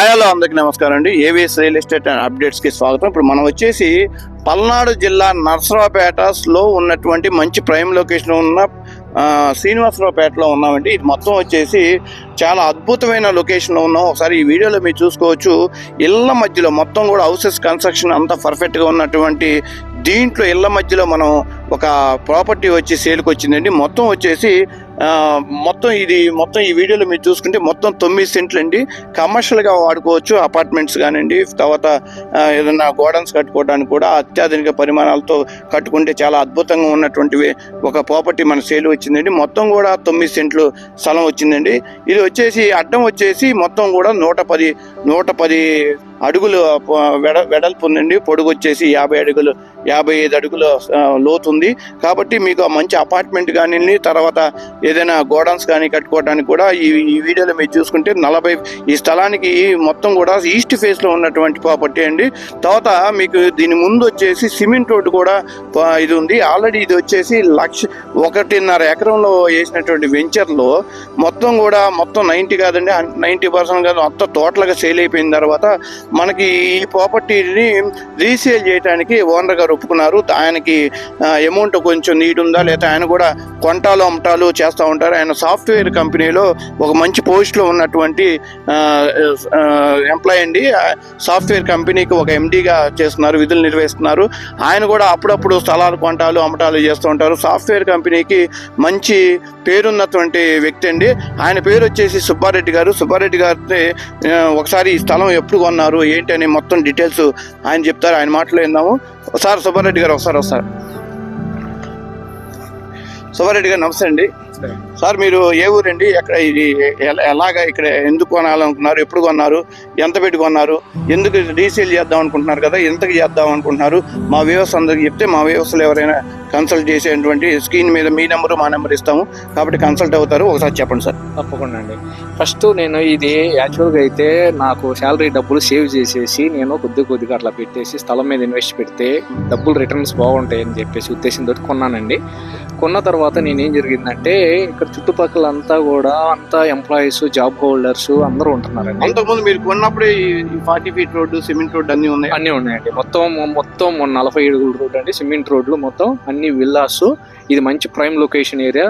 Hello అందరికీ నమస్కారం అండి. ఏవిఎస్ రియల్ ఎస్టేట్ అప్డేట్స్కి స్వాగతం. ఇప్పుడు మనం వచ్చేసి పల్నాడు జిల్లా నర్సరావుపేటలో ఉన్నటువంటి మంచి ప్రైమ్ లొకేషన్ ఉన్న శ్రీనివాసరావుపేటలో ఉన్నామండి. ఇది మొత్తం వచ్చేసి చాలా అద్భుతమైన లొకేషన్లో ఉన్నాం. ఒకసారి ఈ వీడియోలో మీరు చూసుకోవచ్చు. ఇళ్ళ మధ్యలో మొత్తం కూడా హౌసెస్ కన్స్ట్రక్షన్ అంతా పర్ఫెక్ట్గా ఉన్నటువంటి దీంట్లో ఇళ్ళ మధ్యలో మనం ఒక ప్రాపర్టీ వచ్చి సేల్కి వచ్చిందండి. మొత్తం వచ్చేసి మొత్తం ఈ వీడియోలో మీరు చూసుకుంటే మొత్తం 9 సెంట్లు అండి. కమర్షియల్గా వాడుకోవచ్చు, అపార్ట్మెంట్స్ కానివ్వండి, తర్వాత ఏదైనా గోడౌన్స్ కట్టుకోవడానికి కూడా అత్యాధునిక పరిమాణాలతో కట్టుకుంటే చాలా అద్భుతంగా ఉన్నటువంటి ఒక ప్రాపర్టీ మన సేల్ వచ్చిందండి. మొత్తం కూడా 9 సెంట్లు స్థలం వచ్చిందండి. ఇది వచ్చేసి అడ్డం వచ్చేసి మొత్తం కూడా 110 అడుగులు వెడల్పు ఉందండి. పొడుగు వచ్చేసి 55 అడుగుల లోతు ఉంది. కాబట్టి మీకు మంచి అపార్ట్మెంట్ కానీ తర్వాత ఏదైనా గోడౌన్స్ కానీ కట్టుకోవడానికి కూడా ఈ వీడియోలో మీరు చూసుకుంటే ఈ స్థలానికి మొత్తం కూడా ఈస్ట్ ఫేస్లో ఉన్నటువంటి ప్రాపర్టీ అండి. తర్వాత మీకు దీని ముందు వచ్చేసి సిమెంట్ రోడ్డు కూడా ఇది ఉంది. ఆల్రెడీ ఇది వచ్చేసి 1.5 ఎకరంలో వేసినటువంటి వెంచర్లో మొత్తం 90 కాదండి, 90% కాదు, మొత్తం టోటల్గా సేల్ అయిపోయిన తర్వాత మనకి ఈ ప్రాపర్టీని రీసేల్ చేయడానికి ఓనర్ గారు ఒప్పుకున్నారు. ఆయనకి అమౌంట్ కొంచెం నీడ్ ఉందా లేదా ఆయన కూడా కొంటాలు అమ్మటాలు చేస్తూ ఉంటారు. ఆయన సాఫ్ట్వేర్ కంపెనీలో ఒక మంచి పోస్ట్లో ఉన్నటువంటి ఎంప్లాయ్ అండి. సాఫ్ట్వేర్ కంపెనీకి ఒక ఎండీగా చేస్తున్నారు, విధులు నిర్వహిస్తున్నారు. ఆయన కూడా అప్పుడప్పుడు స్థలాలు కొంటాలు అమ్మటాలు చేస్తూ ఉంటారు. సాఫ్ట్వేర్ కంపెనీకి మంచి పేరున్నటువంటి వ్యక్తి అండి. ఆయన పేరు వచ్చేసి సుబ్బారెడ్డి గారు. సుబ్బారెడ్డి గారిని ఒకసారి ఈ స్థలం ఎప్పుడు కొన్నారు ఏంటి అని మొత్తం డీటెయిల్స్ ఆయన చెప్తారు. ఆయన మాటలో విందాము. సార్ సుబ్బారెడ్డి గారు ఒకసారి సుబ్బారెడ్డి గారు నమస్తే అండి. సార్ మీరు ఏ ఊరండి, ఎక్కడ ఇది ఎలాగా ఇక్కడ ఎందుకు కొనాలనుకున్నారు, ఎప్పుడు కొన్నారు, ఎంత పెట్టి కొన్నారు, ఎందుకు రీసేల్ చేద్దాం అనుకుంటున్నారు కదా, ఎంతకు చేద్దాం అనుకుంటున్నారు, మా వ్యూవర్స్ అందరికి చెప్తే మా వ్యూవర్స్లో ఎవరైనా కన్సల్ట్ చేసేటువంటి స్క్రీన్ మీద మీ నెంబరు మా నెంబర్ ఇస్తాము కాబట్టి కన్సల్ట్ అవుతారు. ఒకసారి చెప్పండి సార్. తప్పకుండా అండి. ఫస్ట్ నేను ఇది యాక్చువల్గా అయితే నాకు శాలరీ డబ్బులు సేవ్ చేసేసి నేను కొద్దిగా అట్లా పెట్టేసి స్థలం మీద ఇన్వెస్ట్ పెడితే డబ్బులు రిటర్న్స్ బాగుంటాయని చెప్పేసి ఉద్దేశంతో కొన్నానండి. కొన్న తర్వాత నేనేం జరిగిందంటే ఇక్కడ చుట్టుపక్కల అంతా ఎంప్లాయీస్, జాబ్ హోల్డర్స్ అందరూ ఉంటున్నారండి. అంతకుముందు మీరు కొన్నప్పుడే 40 ఫీట్ రోడ్డు, సిమెంట్ రోడ్డు అన్నీ ఉన్నాయండి. మొత్తం 40 అడుగుల రోడ్డు అండి, సిమెంట్ రోడ్లు, మొత్తం అన్ని విల్లాస్. ఇది మంచి prime location area.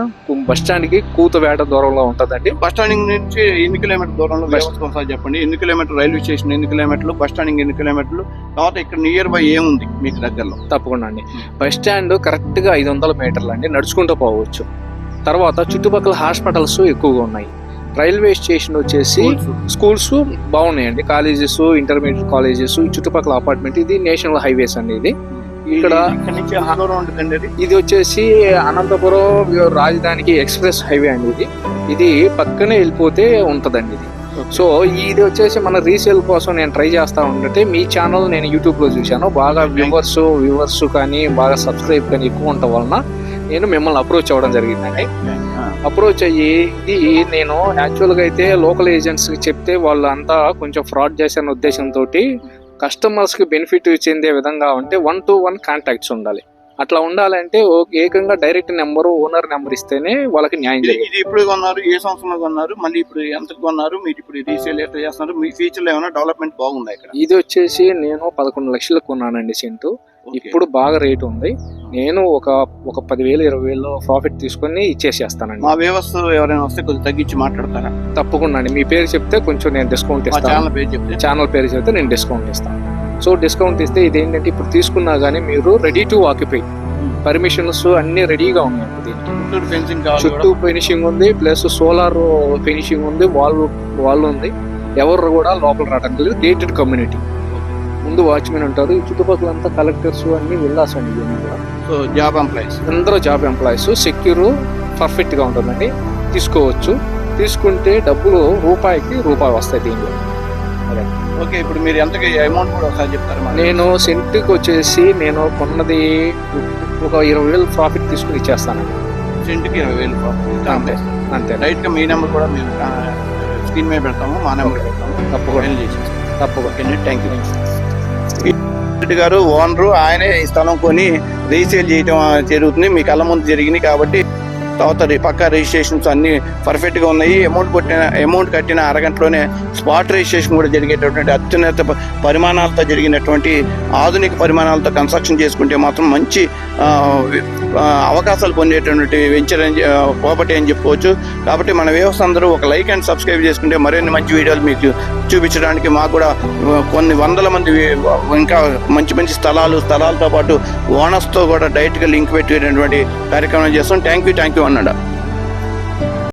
Bus stand కి కూతవేట దూరంలో ఉంటుందండి. బస్ స్టాండింగ్ నుంచి ఎన్ని కిలోమీటర్ దూరంలో చెప్పండి. ఎన్ని కిలోమీటర్ రైల్వే స్టేషన్, ఎన్ని కిలోమీటర్లు బస్ స్టాండింగ్, ఎన్ని కిలోమీటర్లు, తర్వాత ఇక్కడ నియర్ బై ఏముంది మీకు దగ్గరలో? తప్పకుండా అండి. బస్ స్టాండ్ కరెక్ట్ గా 500 మీటర్లు అండి, నడుచుకుంటూ పోవచ్చు. తర్వాత చుట్టుపక్కల హాస్పిటల్స్ ఎక్కువగా ఉన్నాయి. రైల్వే స్టేషన్ వచ్చేసి స్కూల్స్ బాగున్నాయండి, కాలేజెస్, ఇంటర్మీడియట్ కాలేజెస్, చుట్టుపక్కల అపార్ట్మెంట్. ఇది నేషనల్ హైవేస్ అండి. ఇది వచ్చేసి అనంతపురం రాజధానికి ఎక్స్ప్రెస్ హైవే అండి. ఇది పక్కనే వెళ్ళిపోతే ఉంటదండి ఇది. సో ఇది వచ్చేసి మన రీసేల్ కోసం నేను ట్రై చేస్తా ఉంటే మీ ఛానల్ నేను యూట్యూబ్ లో చూశాను. బాగా వ్యూవర్స్ కానీ బాగా సబ్స్క్రైబ్ కానీ ఎక్కువ ఉండటం వలన నేను మిమ్మల్ని అప్రోచ్ అవ్వడం జరిగిందండి. అప్రోచ్ అయ్యి ఇది నేను యాక్చువల్గా అయితే లోకల్ ఏజెంట్స్ చెప్తే వాళ్ళు అంతా కొంచెం ఫ్రాడ్ చేసిన ఉద్దేశంతో కస్టమర్స్ కి బెనిఫిట్ చెందే విధంగా ఉంటే 1-to-1 కాంటాక్ట్స్ ఉండాలి. అట్లా ఉండాలంటే ఏకంగా డైరెక్ట్ నెంబర్, ఓనర్ నెంబర్ ఇస్తేనే వాళ్ళకి న్యాయం జరిగింది. ఇది ఇప్పుడు కొన్నారు, ఏ సంవత్సరంలో కొన్నారు, మళ్ళీ ఇప్పుడు ఎంత కొన్నారు, మీరు ఇప్పుడు రీసేల్ ఎట్లా చేస్తున్నారు, మీ ఫ్యూచర్ లో ఏమైనా డెవలప్మెంట్ బాగుంది ఇక్కడ? ఇది వచ్చేసి నేను 11 లక్షలకు కొన్నానండి సెంటు. ఇప్పుడు బాగా రేటు ఉంది. నేను ఒక 10,000-20,000 ప్రాఫిట్ తీసుకొని ఇచ్చేసేస్తానండి. మా వ్యవస్థ ఎవరైనా వస్తే కొంచెం తగ్గించి మాట్లాడతారా? తప్పకుండా అండి. మీ పేరు చెప్తే కొంచెం నేను డిస్కౌంట్ ఇస్తాను. ఛానల్ పేరు చెప్తే నేను డిస్కౌంట్ ఇస్తాను. సో డిస్కౌంట్ ఇస్తే ఇదేంటంటే ఇప్పుడు తీసుకున్నా కానీ మీరు రెడీ టు ఆక్యుపై, పర్మిషన్స్ అన్ని రెడీగా ఉన్నాయండి. దీనికి చుట్టూ ఫినిషింగ్ ఉంది, ప్లస్ సోలార్ ఫినిషింగ్ ఉంది, వాల్ ఉంది. ఎవరు కూడా లోపల రావడానికి లేదు. Gated community. ముందు వాచ్మెన్ ఉంటారు. ఈ చుట్టుపక్కల అంతా కలెక్టర్స్ అన్ని వెళ్ళాల్సి అండి. సో జాబ్ ఎంప్లాయీస్ అందరూ జాబ్ ఎంప్లాయీస్. సెక్యూర్ పర్ఫెక్ట్ గా ఉంటుందండి. తీసుకోవచ్చు. తీసుకుంటే డబ్బులు రూపాయికి రూపాయి వస్తాయి దీనిలో. ఓకే, ఇప్పుడు మీరు ఎంతకి అమౌంట్ కూడా ఒకసారి చెప్తారు? నేను సెంట్కి వచ్చేసి నేను కొన్నది ఒక 20,000 ప్రాఫిట్ తీసుకుని ఇచ్చేస్తానండి. సెంట్కి 20,000 ప్రాఫిట్ అంతే. రైట్ గా మీ నెంబర్ కూడా మేము స్క్రీన్ మీద పెడతాము, మా నెంబర్ పెడతాము. తప్పకుండా. Thank you. రెడ్డి గారు ఓనరు, ఆయనే ఈ స్థలం కొని రీసేల్ చేయడం జరుగుతుంది. మీ కళ్ళ ముందు జరిగింది కాబట్టి తర్వాత పక్కా రిజిస్ట్రేషన్స్ అన్ని పర్ఫెక్ట్గా ఉన్నాయి. అమౌంట్ కట్టిన అరగంటలోనే స్పాట్ రిజిస్ట్రేషన్ కూడా జరిగేటటువంటి అత్యున్నత పరిమాణాలతో జరిగినటువంటి ఆధునిక పరిమాణాలతో కన్స్ట్రక్షన్ చేసుకుంటే మాత్రం మంచి అవకాశాలు పొందేటటువంటి వెంచర్ ప్రాపర్టీ అని చెప్పుకోవచ్చు. కాబట్టి మన వ్యూవర్స్ అందరూ ఒక లైక్ అండ్ సబ్స్క్రైబ్ చేసుకుంటే మరిన్ని మంచి వీడియోలు మీకు చూపించడానికి మాకు కూడా కొన్ని వందల మంది ఇంకా మంచి మంచి స్థలాలతో పాటు ఓనర్స్తో కూడా డైరెక్ట్గా లింక్ పెట్టేటటువంటి కార్యక్రమం చేస్తాం. థ్యాంక్ యూ అన్నాడు.